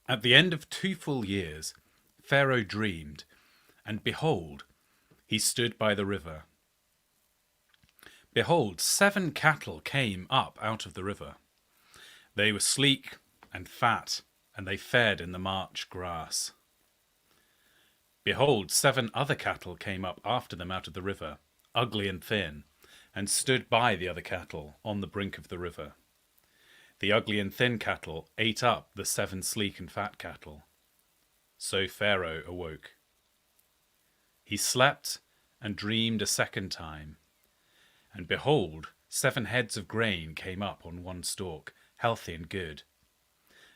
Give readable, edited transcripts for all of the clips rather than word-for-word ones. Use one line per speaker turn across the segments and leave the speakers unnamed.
At the end of 2 full years, Pharaoh dreamed, and behold, he stood by the river. Behold, 7 cattle came up out of the river. They were sleek and fat, and they fed in the marsh grass. Behold, 7 other cattle came up after them out of the river, ugly and thin, and stood by the other cattle on the brink of the river. The ugly and thin cattle ate up the 7 sleek and fat cattle. So Pharaoh awoke. He slept and dreamed a second time. And behold, 7 heads of grain came up on one stalk, healthy and good.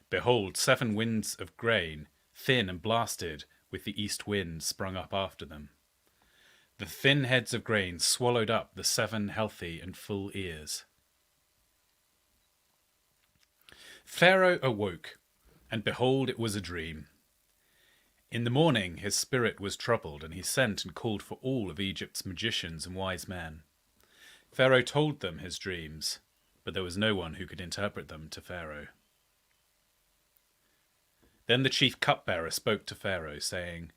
Behold, 7 winds of grain, thin and blasted with the east wind, sprung up after them. The thin heads of grain swallowed up the 7 healthy and full ears. Pharaoh awoke, and behold, it was a dream. In the morning his spirit was troubled, and he sent and called for all of Egypt's magicians and wise men. Pharaoh told them his dreams, but there was no one who could interpret them to Pharaoh. Then the chief cupbearer spoke to Pharaoh, saying,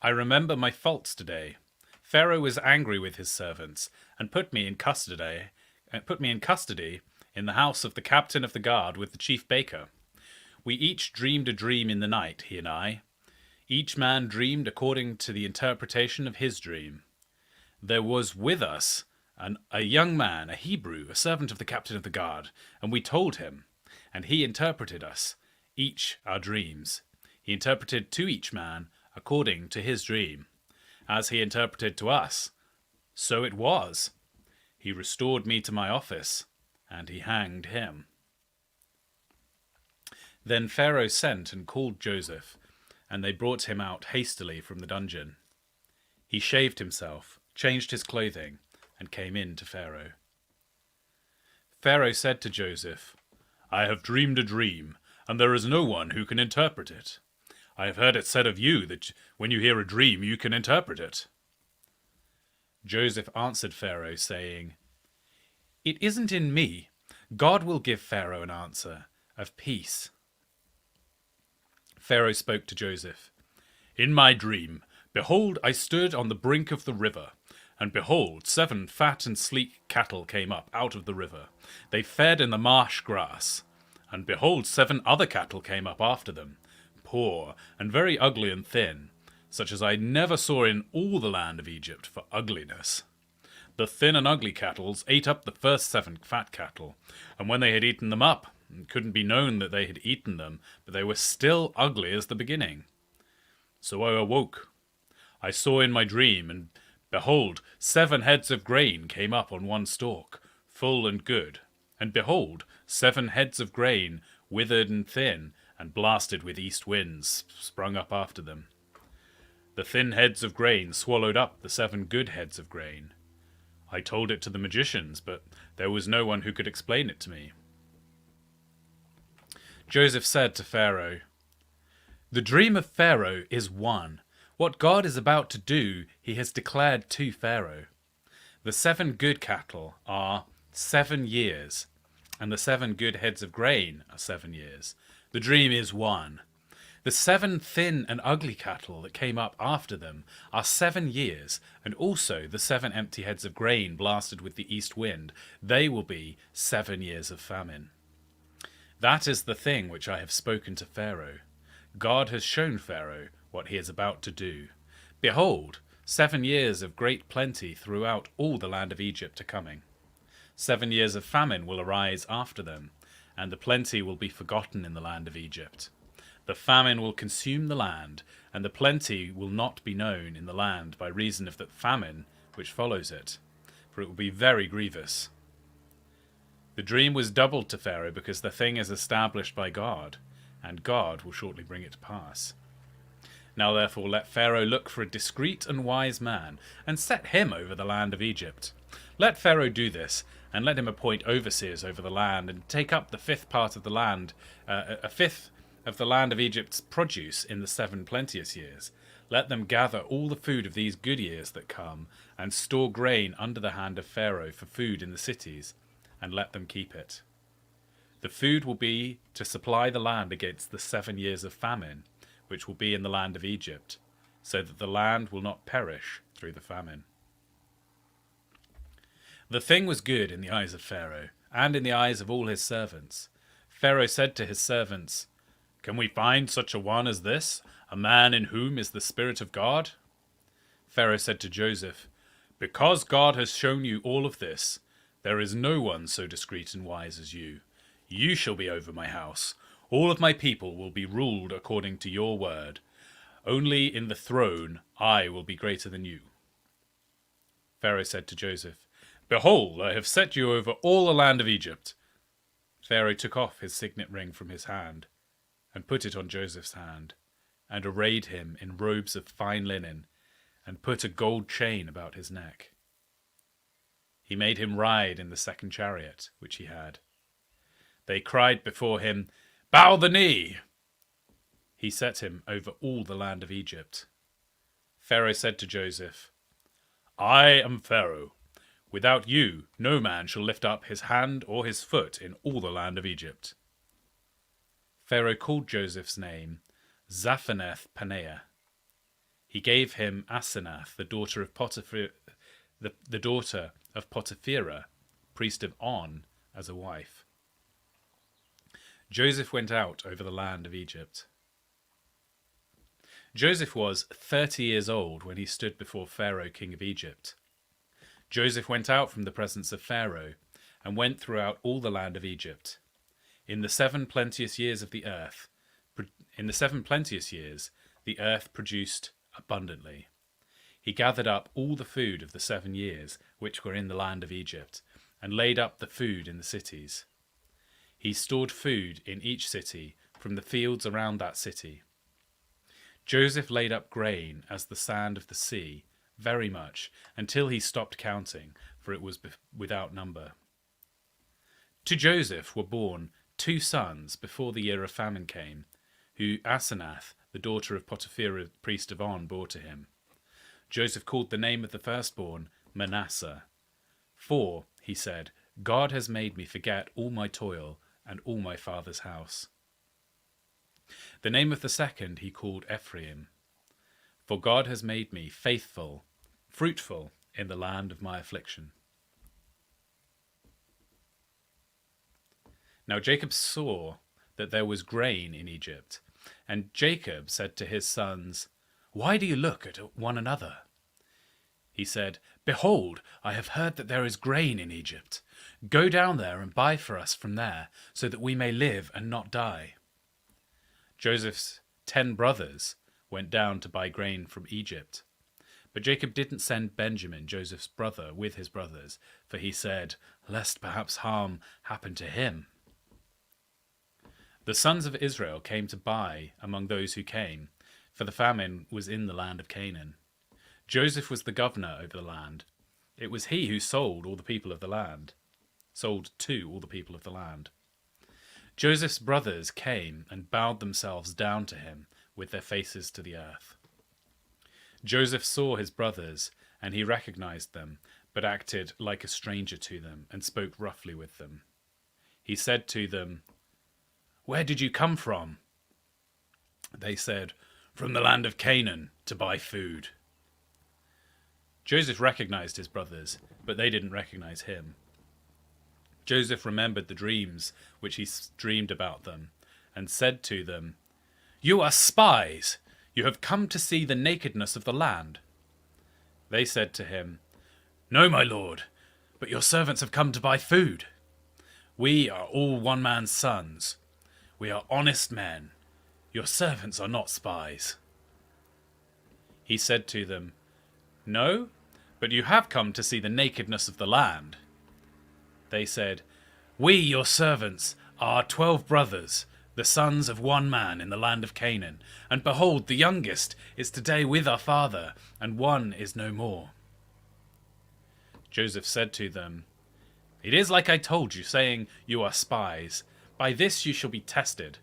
I remember my faults today. Pharaoh was angry with his servants, and put me in custody in the house of the captain of the guard with the chief baker. We each dreamed a dream in the night, he and I. Each man dreamed according to the interpretation of his dream. There was with us a young man, a Hebrew, a servant of the captain of the guard, and we told him, and he interpreted us, each our dreams. He interpreted to each man according to his dream. As he interpreted to us, so it was. He restored me to my office, and he hanged him. Then Pharaoh sent and called Joseph, and they brought him out hastily from the dungeon. He shaved himself, changed his clothing, and came in to Pharaoh. Pharaoh said to Joseph, I have dreamed a dream, and there is no one who can interpret it. I have heard it said of you that when you hear a dream, you can interpret it. Joseph answered Pharaoh, saying, It isn't in me. God will give Pharaoh an answer of peace. Pharaoh spoke to Joseph, In my dream, behold, I stood on the brink of the river, and behold, 7 fat and sleek cattle came up out of the river. They fed in the marsh grass. And behold, 7 other cattle came up after them, poor and very ugly and thin, such as I never saw in all the land of Egypt for ugliness. The thin and ugly cattle ate up the first 7 fat cattle, and when they had eaten them up, it couldn't be known that they had eaten them, but they were still ugly as the beginning. So I awoke. I saw in my dream, and behold, 7 heads of grain came up on one stalk, full and good. And behold, 7 heads of grain, withered and thin, and blasted with east winds, sprung up after them. The thin heads of grain swallowed up the 7 good heads of grain. I told it to the magicians, but there was no one who could explain it to me. Joseph said to Pharaoh, The dream of Pharaoh is one. What God is about to do, he has declared to Pharaoh. The 7 good cattle are 7 years, and the 7 good heads of grain are 7 years. The dream is one. The 7 thin and ugly cattle that came up after them are 7 years, and also the 7 empty heads of grain blasted with the east wind. They will be 7 years of famine. That is the thing which I have spoken to Pharaoh. God has shown Pharaoh what he is about to do. Behold, 7 years of great plenty throughout all the land of Egypt are coming. 7 years of famine will arise after them, and the plenty will be forgotten in the land of Egypt. The famine will consume the land, and the plenty will not be known in the land by reason of the famine which follows it, for it will be very grievous. The dream was doubled to Pharaoh because the thing is established by God, and God will shortly bring it to pass. Now therefore let Pharaoh look for a discreet and wise man, and set him over the land of Egypt. Let Pharaoh do this, and let him appoint overseers over the land, and take up the 5th part of the land, a fifth of the land of Egypt's produce in the 7 plenteous years. Let them gather all the food of these good years that come, and store grain under the hand of Pharaoh for food in the cities, and let them keep it. The food will be to supply the land against the 7 years of famine, which will be in the land of Egypt, so that the land will not perish through the famine. The thing was good in the eyes of Pharaoh, and in the eyes of all his servants. Pharaoh said to his servants, "Can we find such a one as this, a man in whom is the Spirit of God?" Pharaoh said to Joseph, "Because God has shown you all of this, there is no one so discreet and wise as you. You shall be over my house. All of my people will be ruled according to your word. Only in the throne I will be greater than you." Pharaoh said to Joseph, "Behold, I have set you over all the land of Egypt." Pharaoh took off his signet ring from his hand and put it on Joseph's hand, and arrayed him in robes of fine linen, and put a gold chain about his neck. He made him ride in the second chariot which he had. They cried before him, "Bow the knee!" He set him over all the land of Egypt. Pharaoh said to Joseph, "I am Pharaoh. Without you, no man shall lift up his hand or his foot in all the land of Egypt." Pharaoh called Joseph's name Zaphaneth-Paneah. He gave him Asenath, the daughter of Potipherah, priest of On, as a wife. Joseph went out over the land of Egypt. Joseph was 30 years old when he stood before Pharaoh, king of Egypt. Joseph went out from the presence of Pharaoh and went throughout all the land of Egypt. In the 7 plenteous years of the earth, the earth produced abundantly. He gathered up all the food of the 7 years which were in the land of Egypt, and laid up the food in the cities. He stored food in each city from the fields around that city. Joseph laid up grain as the sand of the sea, very much, until he stopped counting, for it was without number. To Joseph were born 2 sons before the year of famine came, who Asenath, the daughter of Potipherah, priest of On, bore to him. Joseph called the name of the firstborn Manasseh. "For," he said, "God has made me forget all my toil and all my father's house." The name of the second he called Ephraim. "For God has made me faithful, fruitful in the land of my affliction." Now Jacob saw that there was grain in Egypt, and Jacob said to his sons, "Why do you look at one another?" He said, "Behold, I have heard that there is grain in Egypt. Go down there and buy for us from there, so that we may live and not die." Joseph's 10 brothers went down to buy grain from Egypt. But Jacob didn't send Benjamin, Joseph's brother, with his brothers, for he said, "Lest perhaps harm happen to him." The sons of Israel came to buy among those who came, for the famine was in the land of Canaan. Joseph was the governor over the land. It was he who sold to all the people of the land. Joseph's brothers came and bowed themselves down to him with their faces to the earth. Joseph saw his brothers, and he recognized them, but acted like a stranger to them and spoke roughly with them. He said to them, "Where did you come from?" They said, "From the land of Canaan, to buy food." Joseph recognized his brothers, but they didn't recognize him. Joseph remembered the dreams which he dreamed about them, and said to them, "You are spies! You have come to see the nakedness of the land." They said to him, "No, my lord, but your servants have come to buy food. We are all one man's sons. We are honest men. Your servants are not spies." He said to them, "No, but you have come to see the nakedness of the land." They said, "We, your servants, are 12 brothers, the sons of one man in the land of Canaan. And behold, the youngest is today with our father, and one is no more." Joseph said to them, "It is like I told you, saying, 'You are spies.' By this you shall be tested.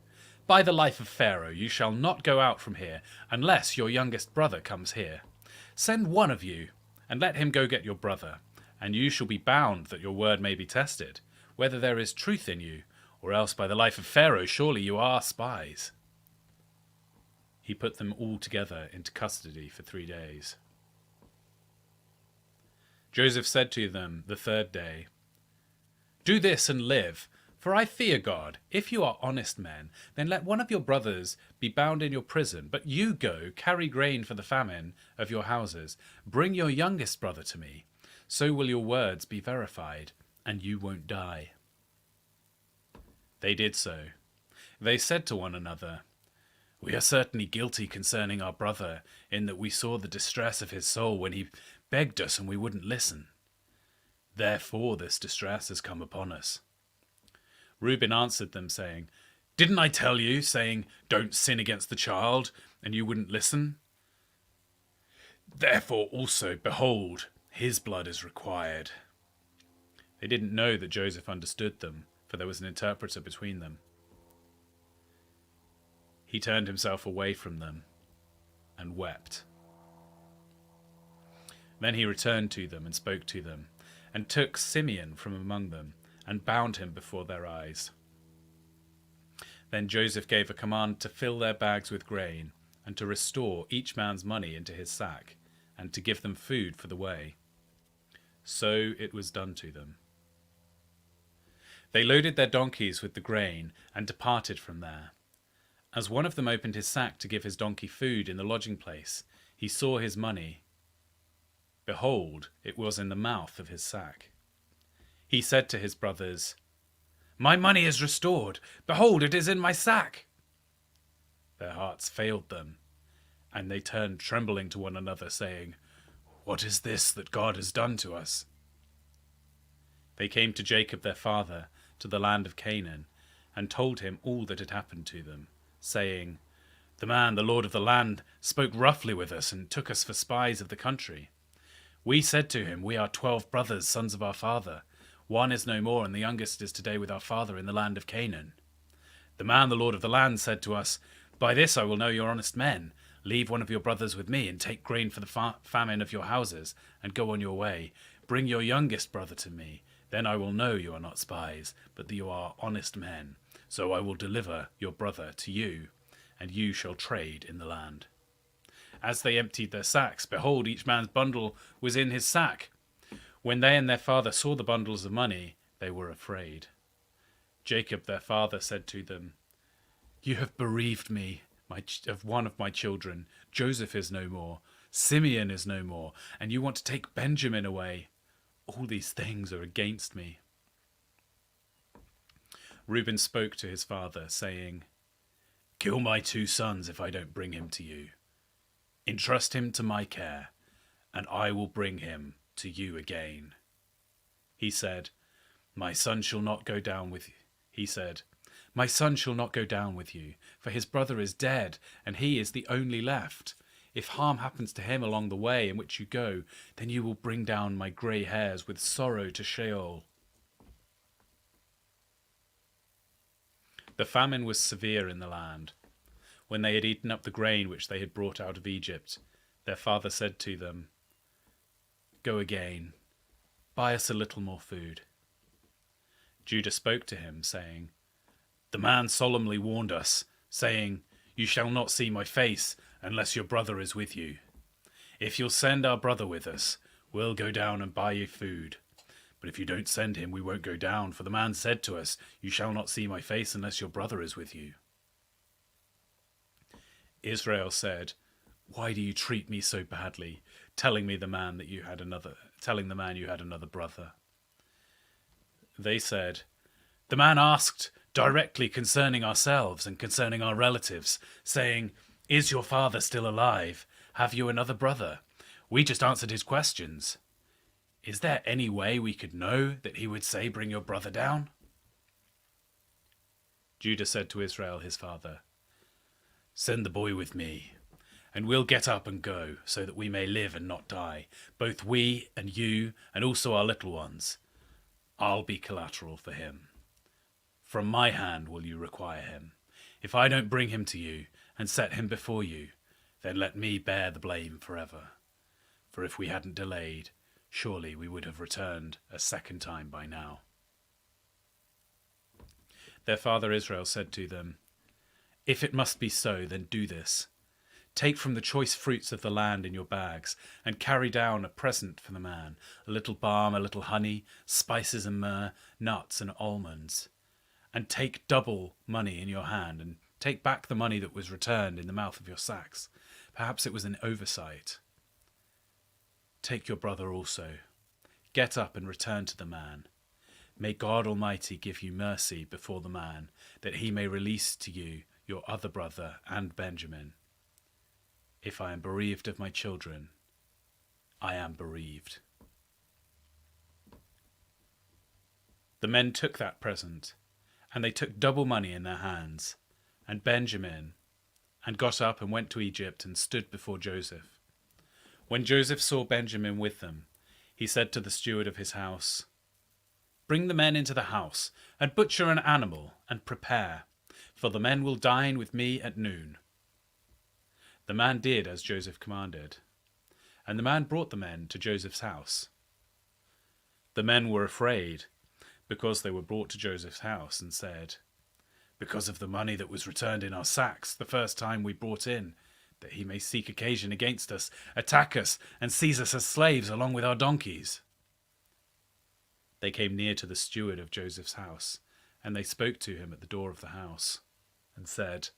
By the life of Pharaoh, you shall not go out from here, unless your youngest brother comes here. Send one of you, and let him go get your brother, and you shall be bound that your word may be tested, whether there is truth in you, Or else, by the life of Pharaoh, surely you are spies." He put them all together into custody for 3 days. Joseph said to them the third day, "Do this and live, for I fear God. If you are honest men, then let one of your brothers be bound in your prison, but you go, carry grain for the famine of your houses. Bring your youngest brother to me. So will your words be verified, and you won't die." They did so. They said to one another, "We are certainly guilty concerning our brother, in that we saw the distress of his soul when he begged us and we wouldn't listen. Therefore this distress has come upon us." Reuben answered them, saying, "Didn't I tell you, saying, 'Don't sin against the child,' and you wouldn't listen? Therefore also, behold, his blood is required." They didn't know that Joseph understood them, for there was an interpreter between them. He turned himself away from them and wept. Then he returned to them and spoke to them, and took Simeon from among them, and bound him before their eyes. Then Joseph gave a command to fill their bags with grain, and to restore each man's money into his sack, and to give them food for the way. So it was done to them. They loaded their donkeys with the grain, and departed from there. As one of them opened his sack to give his donkey food in the lodging place, he saw his money. Behold, it was in the mouth of his sack. He said to his brothers, "My money is restored. Behold, it is in my sack." Their hearts failed them, and they turned trembling to one another, saying, "What is this that God has done to us?" They came to Jacob their father, to the land of Canaan, and told him all that had happened to them, saying, "The man, the lord of the land, spoke roughly with us and took us for spies of the country. We said to him, 'We are 12 brothers, sons of our father. One is no more, and the youngest is today with our father in the land of Canaan.' The man, the lord of the land, said to us, 'By this I will know you're honest men. Leave one of your brothers with me, and take grain for the famine of your houses, and go on your way. Bring your youngest brother to me. Then I will know you are not spies, but that you are honest men. So I will deliver your brother to you, and you shall trade in the land.' As they emptied their sacks, behold, each man's bundle was in his sack. When they and their father saw the bundles of money, they were afraid. Jacob their father said to them, 'You have bereaved me of one of my children. Joseph is no more, Simeon is no more, and you want to take Benjamin away. All these things are against me.' Reuben spoke to his father, saying, 'Kill my 2 sons if I don't bring him to you. Entrust him to my care, and I will bring him to you again.' He said, 'My son shall not go down with you.' He said, 'My son shall not go down with you, for his brother is dead, and he is the only left. If harm happens to him along the way in which you go, then you will bring down my grey hairs with sorrow to Sheol.' The famine was severe in the land. When they had eaten up the grain which they had brought out of Egypt, their father said to them, 'Go again, buy us a little more food.' Judah spoke to him, saying, 'The man solemnly warned us, saying, "You shall not see my face unless your brother is with you. If you'll send our brother with us, we'll go down and buy you food. But if you don't send him, we won't go down, for the man said to us, "You shall not see my face unless your brother is with you." Israel said, "Why do you treat me so badly, telling the man you had another brother?" They said, "The man asked directly concerning ourselves and concerning our relatives, saying, 'Is your father still alive? Have you another brother?' We just answered his questions. Is there any way we could know that he would say, 'Bring your brother down'?" Judah said to Israel his father, "Send the boy with me, and we'll get up and go, so that we may live and not die, both we and you, and also our little ones. I'll be collateral for him. From my hand will you require him. If I don't bring him to you and set him before you, then let me bear the blame forever. For if we hadn't delayed, surely we would have returned a second time by now." Their father Israel said to them, "If it must be so, then do this. Take from the choice fruits of the land in your bags, and carry down a present for the man, a little balm, a little honey, spices and myrrh, nuts and almonds. And take double money in your hand, and take back the money that was returned in the mouth of your sacks. Perhaps it was an oversight. Take your brother also. Get up and return to the man. May God Almighty give you mercy before the man, that he may release to you your other brother and Benjamin. If I am bereaved of my children, I am bereaved." The men took that present, and they took double money in their hands, and Benjamin, and got up and went to Egypt and stood before Joseph. When Joseph saw Benjamin with them, he said to the steward of his house, "Bring the men into the house, and butcher an animal, and prepare, for the men will dine with me at noon." The man did as Joseph commanded, and the man brought the men to Joseph's house. The men were afraid, because they were brought to Joseph's house, and said, "Because of the money that was returned in our sacks the first time we brought in, that he may seek occasion against us, attack us, and seize us as slaves along with our donkeys." They came near to the steward of Joseph's house, and they spoke to him at the door of the house, and said,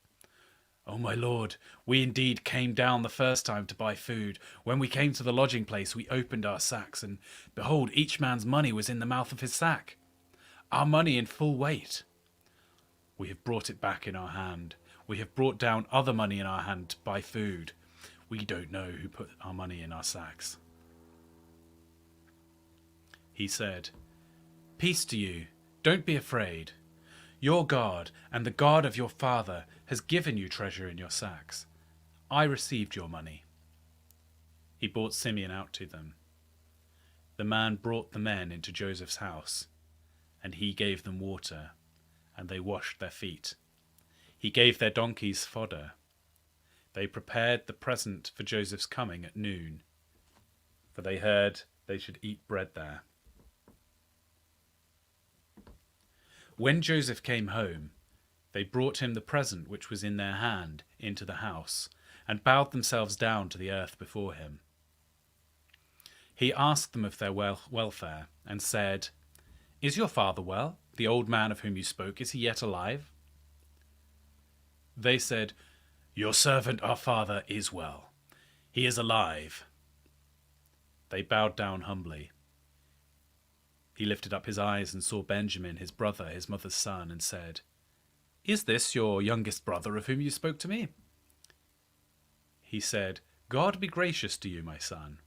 "O my lord, we indeed came down the first time to buy food. When we came to the lodging place, we opened our sacks, and behold, each man's money was in the mouth of his sack, our money in full weight. We have brought it back in our hand. We have brought down other money in our hand to buy food. We don't know who put our money in our sacks." He said, "Peace to you. Don't be afraid. Your God and the God of your father has given you treasure in your sacks. I received your money." He brought Simeon out to them. The man brought the men into Joseph's house, and he gave them water, and they washed their feet. He gave their donkeys fodder. They prepared the present for Joseph's coming at noon, for they heard they should eat bread there. When Joseph came home, they brought him the present which was in their hand into the house, and bowed themselves down to the earth before him. He asked them of their welfare, and said, "Is your father well? The old man of whom you spoke, is he yet alive?" They said, "Your servant, our father, is well. He is alive." They bowed down humbly. He lifted up his eyes and saw Benjamin, his brother, his mother's son, and said, "Is this your youngest brother of whom you spoke to me?" He said, "God be gracious to you, my son."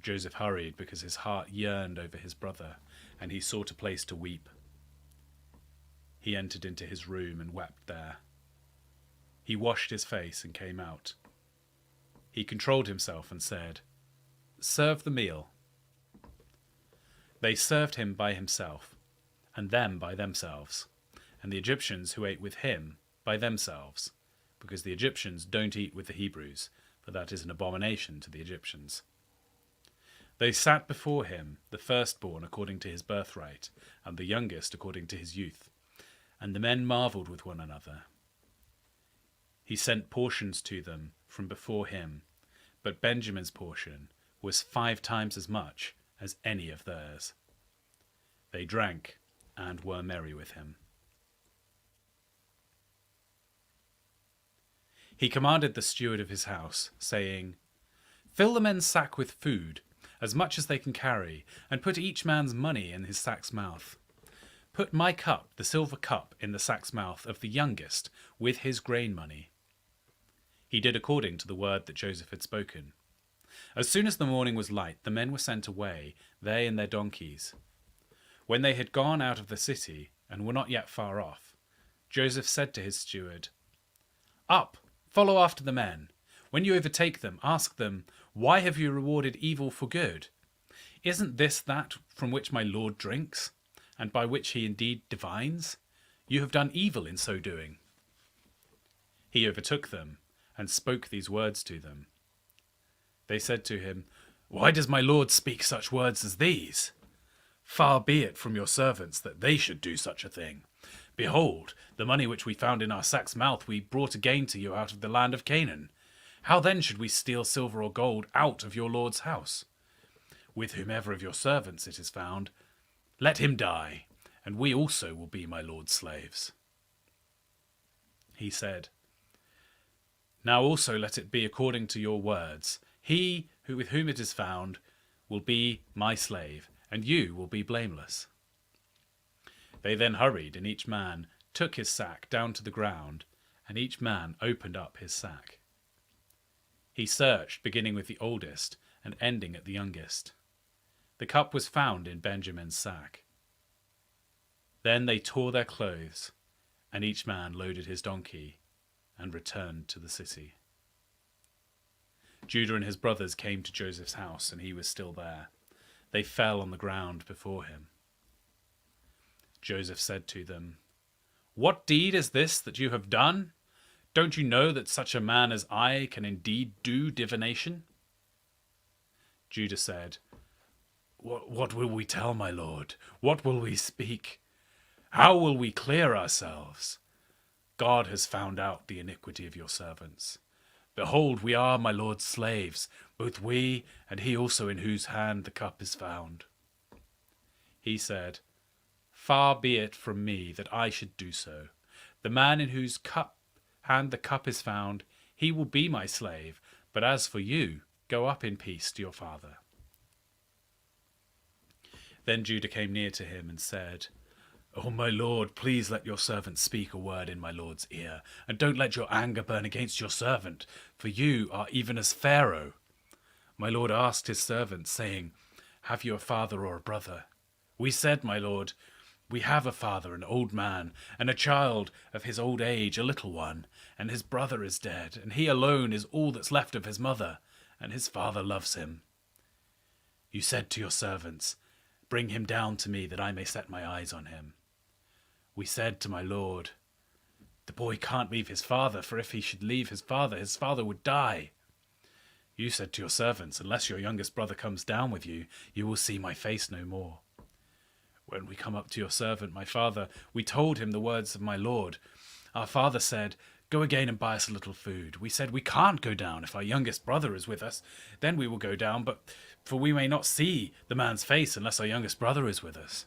Joseph hurried because his heart yearned over his brother, and he sought a place to weep. He entered into his room and wept there. He washed his face and came out. He controlled himself and said, "Serve the meal." They served him by himself, and them by themselves, and the Egyptians who ate with him by themselves, because the Egyptians don't eat with the Hebrews, for that is an abomination to the Egyptians. They sat before him, the firstborn according to his birthright, and the youngest according to his youth, and the men marveled with one another. He sent portions to them from before him, but Benjamin's portion was 5 times as much as any of theirs. They drank and were merry with him. He commanded the steward of his house, saying, "Fill the men's sack with food, as much as they can carry, and put each man's money in his sack's mouth. Put my cup, the silver cup, in the sack's mouth of the youngest, with his grain money." He did according to the word that Joseph had spoken. As soon as the morning was light, the men were sent away, they and their donkeys. When they had gone out of the city, and were not yet far off, Joseph said to his steward, "Up, follow after the men. When you overtake them, ask them, 'Why have you rewarded evil for good? Isn't this that from which my Lord drinks, and by which he indeed divines? You have done evil in so doing.'" He overtook them, and spoke these words to them. They said to him, "Why does my Lord speak such words as these? Far be it from your servants that they should do such a thing. Behold, the money which we found in our sack's mouth we brought again to you out of the land of Canaan. How then should we steal silver or gold out of your Lord's house? With whomever of your servants it is found, let him die, and we also will be my Lord's slaves." He said, "Now also let it be according to your words. He who with whom it is found will be my slave, and you will be blameless." They then hurried, and each man took his sack down to the ground, and each man opened up his sack. He searched, beginning with the oldest and ending at the youngest. The cup was found in Benjamin's sack. Then they tore their clothes, and each man loaded his donkey and returned to the city. Judah and his brothers came to Joseph's house, and he was still there. They fell on the ground before him. Joseph said to them, "What deed is this that you have done? Don't you know that such a man as I can indeed do divination?" Judah said, What will we tell, my lord? What will we speak? How will we clear ourselves? God has found out the iniquity of your servants. Behold, we are my lord's slaves, both we and he also in whose hand the cup is found." He said, "Far be it from me that I should do so. The man in whose hand the cup is found, he will be my slave. But as for you, go up in peace to your father." Then Judah came near to him and said, "O my lord, please let your servant speak a word in my lord's ear, and don't let your anger burn against your servant, for you are even as Pharaoh. My lord asked his servant, saying, 'Have you a father or a brother?' We said, my lord, 'We have a father, an old man, and a child of his old age, a little one, and his brother is dead, and he alone is all that's left of his mother, and his father loves him.' You said to your servants, 'Bring him down to me, that I may set my eyes on him.' We said to my lord, 'The boy can't leave his father, for if he should leave his father would die.' You said to your servants, 'Unless your youngest brother comes down with you, you will see my face no more.' When we come up to your servant, my father, we told him the words of my lord. Our father said, 'Go again and buy us a little food.' We said, 'We can't go down. If our youngest brother is with us, then we will go down, for we may not see the man's face unless our youngest brother is with us.'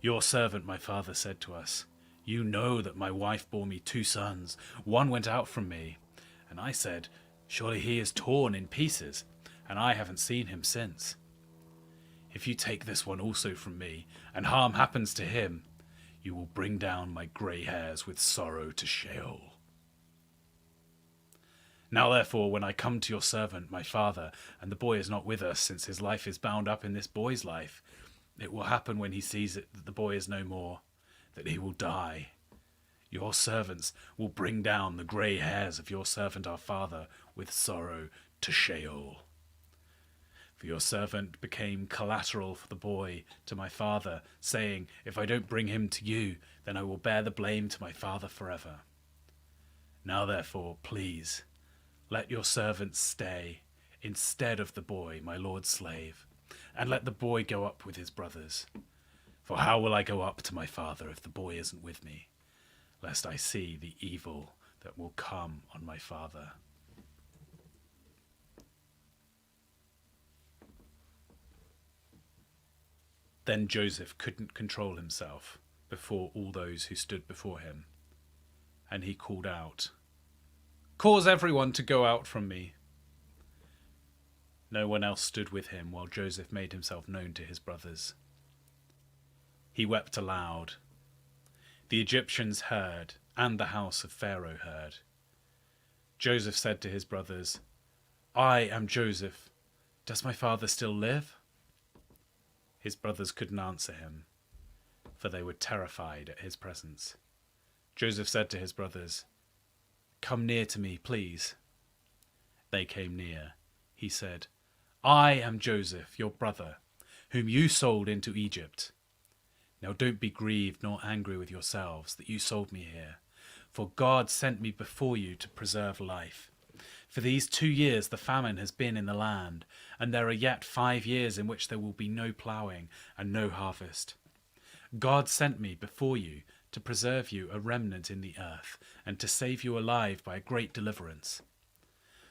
Your servant, my father, said to us, 'You know that my wife bore me 2 sons. One went out from me.' And I said, 'Surely he is torn in pieces, and I haven't seen him since. If you take this one also from me, and harm happens to him, you will bring down my grey hairs with sorrow to Sheol. Now therefore, when I come to your servant, my father, and the boy is not with us, since his life is bound up in this boy's life, it will happen when he sees it that the boy is no more, that he will die. Your servants will bring down the grey hairs of your servant our father with sorrow to Sheol. For your servant became collateral for the boy to my father, saying, 'If I don't bring him to you, then I will bear the blame to my father forever.' Now therefore, please, let your servant stay instead of the boy, my lord's slave, and let the boy go up with his brothers. For how will I go up to my father if the boy isn't with me, lest I see the evil that will come on my father?" Then Joseph couldn't control himself before all those who stood before him, and he called out, "Cause everyone to go out from me." No one else stood with him while Joseph made himself known to his brothers. He wept aloud. The Egyptians heard, and the house of Pharaoh heard. Joseph said to his brothers, "I am Joseph. Does my father still live?" His brothers couldn't answer him, for they were terrified at his presence. Joseph said to his brothers, "Come near to me, please." They came near. He said, "I am Joseph, your brother, whom you sold into Egypt. Now don't be grieved nor angry with yourselves that you sold me here, for God sent me before you to preserve life. For these 2 years the famine has been in the land, and there are yet 5 years in which there will be no ploughing and no harvest. God sent me before you to preserve you a remnant in the earth, and to save you alive by a great deliverance.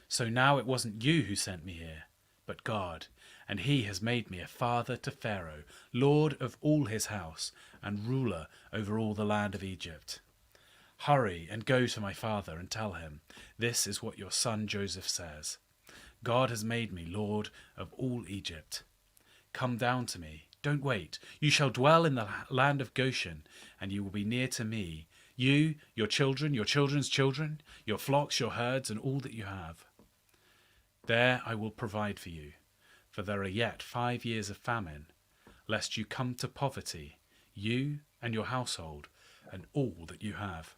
So now it wasn't you who sent me here, but God, and he has made me a father to Pharaoh, lord of all his house, and ruler over all the land of Egypt. Hurry and go to my father and tell him, this is what your son Joseph says. God has made me lord of all Egypt. Come down to me. Don't wait. You shall dwell in the land of Goshen, and you will be near to me, you, your children, your children's children, your flocks, your herds, and all that you have. There I will provide for you, for there are yet 5 years of famine, lest you come to poverty, you and your household, and all that you have.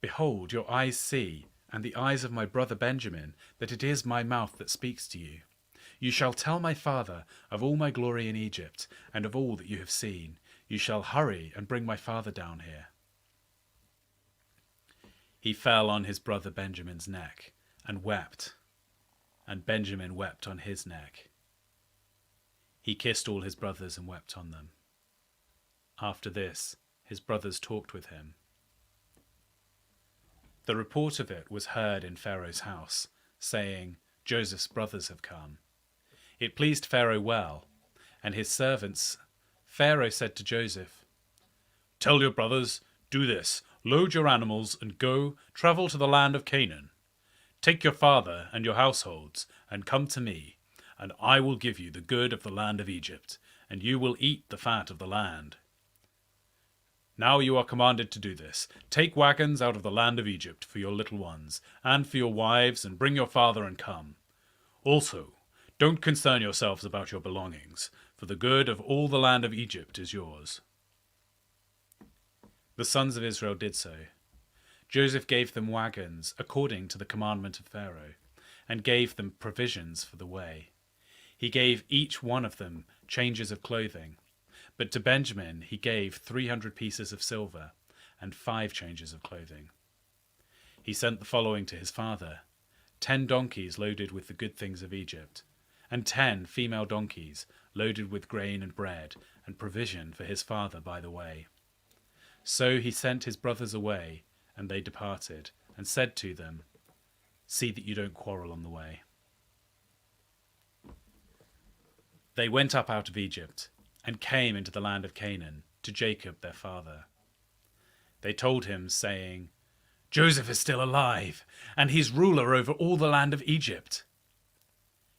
Behold, your eyes see, and the eyes of my brother Benjamin, that it is my mouth that speaks to you. You shall tell my father of all my glory in Egypt, and of all that you have seen. You shall hurry and bring my father down here. He fell on his brother Benjamin's neck, and wept, and Benjamin wept on his neck. He kissed all his brothers and wept on them. After this, his brothers talked with him. The report of it was heard in Pharaoh's house, saying, Joseph's brothers have come. It pleased Pharaoh well, and his servants. Pharaoh said to Joseph, Tell your brothers, do this, load your animals and go, travel to the land of Canaan. Take your father and your households, and come to me, and I will give you the good of the land of Egypt, and you will eat the fat of the land. Now you are commanded to do this. Take wagons out of the land of Egypt for your little ones, and for your wives, and bring your father and come. Also, don't concern yourselves about your belongings, for the good of all the land of Egypt is yours. The sons of Israel did so. Joseph gave them wagons according to the commandment of Pharaoh, and gave them provisions for the way. He gave each one of them changes of clothing. But to Benjamin he gave 300 pieces of silver and 5 changes of clothing. He sent the following to his father: 10 donkeys loaded with the good things of Egypt, and 10 female donkeys loaded with grain and bread and provision for his father by the way. So he sent his brothers away, and they departed, and said to them, See that you don't quarrel on the way. They went up out of Egypt, and came into the land of Canaan, to Jacob their father. They told him, saying, Joseph is still alive, and he's ruler over all the land of Egypt.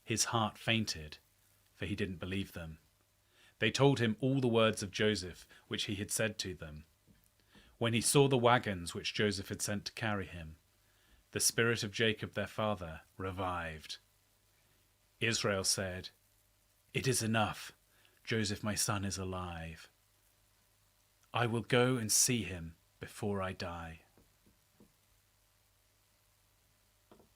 His heart fainted, for he didn't believe them. They told him all the words of Joseph, which he had said to them. When he saw the wagons which Joseph had sent to carry him, the spirit of Jacob their father revived. Israel said, It is enough. Joseph my son is alive. I will go and see him before I die.